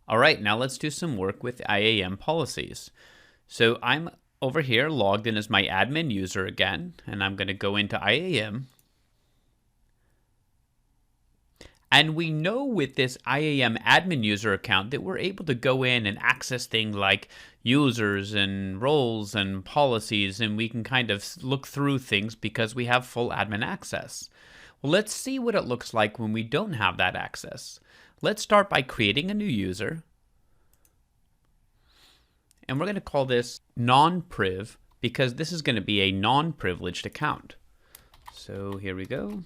All right, now let's do some work with IAM policies. So I'm over here logged in as my admin user again, and I'm going to go into IAM. And we know with this IAM admin user account that we're able to go in and access things like users and roles and policies, and we can kind of look through things because we have full admin access. Well, let's see what it looks like when we don't have that access. Let's start by creating a new user. And we're going to call this non-priv because this is going to be a non-privileged account. So here we go.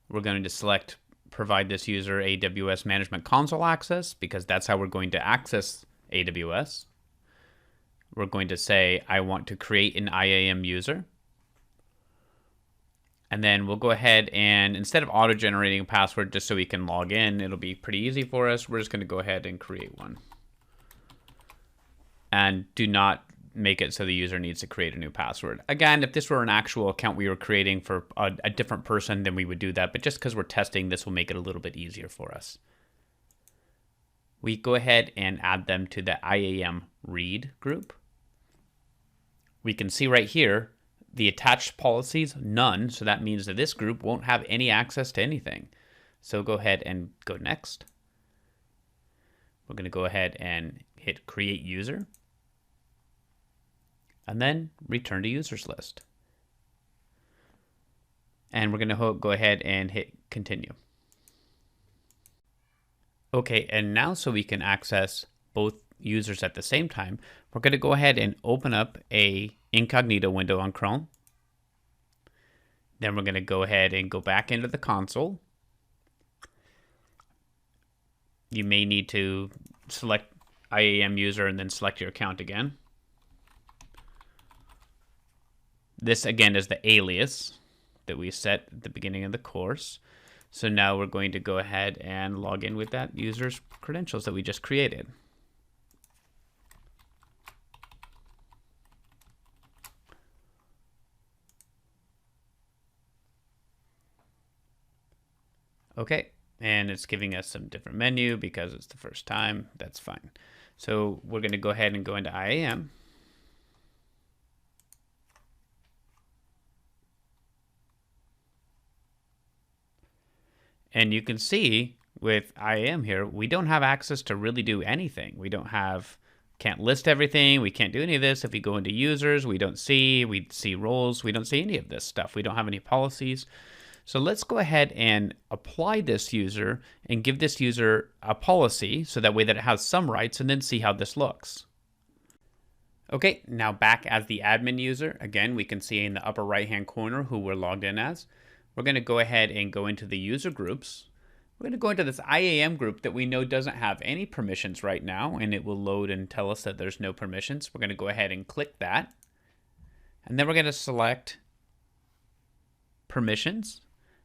We're going to select provide this user AWS Management Console access because that's how we're going to access AWS. We're going to say, I want to create an IAM user. And then we'll go ahead and instead of auto-generating a password just so we can log in, it'll be pretty easy for us. We're just going to go ahead and create one. And do not make it so the user needs to create a new password. Again, if this were an actual account we were creating for a different person, then we would do that. But just because we're testing, this will make it a little bit easier for us. We go ahead and add them to the IAM read group. We can see right here, the attached policies, none. So that means that this group won't have any access to anything. So go ahead and go next. We're going to go ahead and hit create user. And then return to users list. And we're going to go ahead and hit continue. Okay, and now so we can access both users at the same time, we're going to go ahead and open up a incognito window on Chrome. Then we're going to go ahead and go back into the console. You may need to select IAM user and then select your account again. This again is the alias that we set at the beginning of the course. So now we're going to go ahead and log in with that user's credentials that we just created. Okay, and it's giving us some different menu because it's the first time. That's fine. So we're going to go ahead and go into IAM. And you can see with IAM here, we don't have access to really do anything. We can't list everything. We can't do any of this. If we go into users, we see roles. We don't see any of this stuff. We don't have any policies. So let's go ahead and apply this user and give this user a policy so that way that it has some rights and then see how this looks. Okay, now back as the admin user. Again, we can see in the upper right-hand corner who we're logged in as. We're going to go ahead and go into the user groups. We're going to go into this IAM group that we know doesn't have any permissions right now, and it will load and tell us that there's no permissions. We're going to go ahead and click that. And then we're going to select permissions,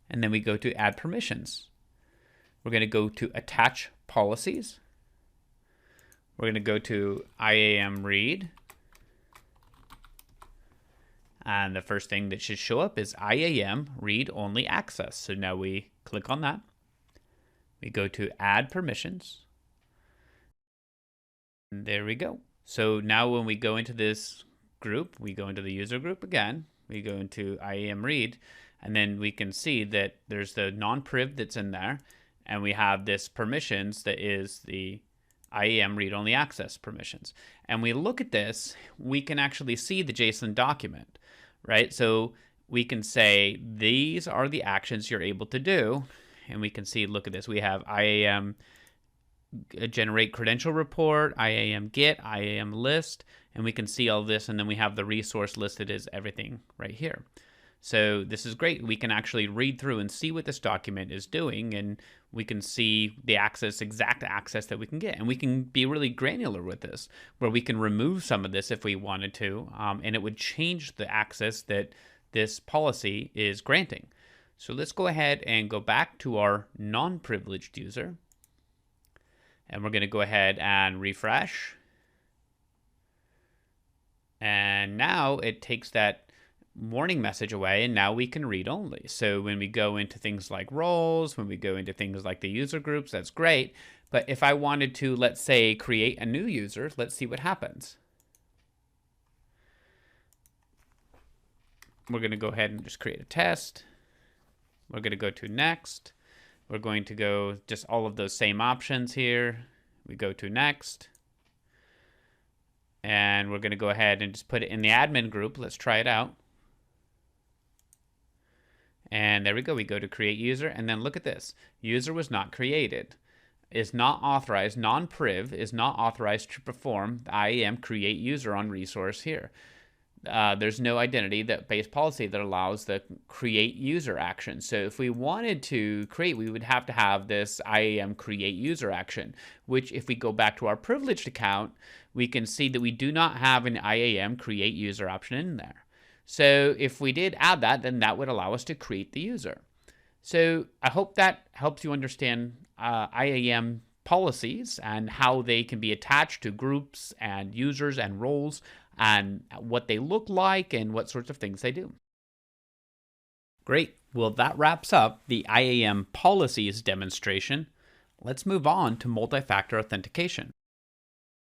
and then we go to add permissions. We're going to go to attach policies. We're going to go to IAM read. And the first thing that should show up is IAM read only access. So now we click on that. We go to add permissions. And there we go. So now when we go into this group, we go into the user group again. We go into IAM read, and then we can see that there's the non-priv that's in there. And we have this permissions that is the IAM read only access permissions. And we look at this, we can actually see the JSON document. Right, so we can say these are the actions you're able to do, and we can see, look at this, we have IAM generate credential report, IAM get, IAM list, and we can see all this, and then we have the resource listed as everything right here. So this is great. We can actually read through and see what this document is doing, and we can see the exact access that we can get. And we can be really granular with this, where we can remove some of this if we wanted to, and it would change the access that this policy is granting. So let's go ahead and go back to our non-privileged user. And we're going to go ahead and refresh. And now it takes that warning message away, and now we can read only. So when we go into things like roles, when we go into things like the user groups, that's great. But if I wanted to, let's say, create a new user, let's see what happens. We're going to go ahead and just create a test. We're going to go to next. We're going to go just all of those same options here. We go to next. And we're going to go ahead and just put it in the admin group. Let's try it out. And there we go. We go to create user, and then look at this. User was not created. Is not authorized. Non-priv is not authorized to perform the IAM create user on resource here. There's no identity-based policy that allows the create user action. So if we wanted to create, we would have to have this IAM create user action, which if we go back to our privileged account, we can see that we do not have an IAM create user option in there. So if we did add that, then that would allow us to create the user. So I hope that helps you understand IAM policies and how they can be attached to groups and users and roles and what they look like and what sorts of things they do. Great. Well, that wraps up the IAM Policies demonstration. Let's move on to multi-factor authentication.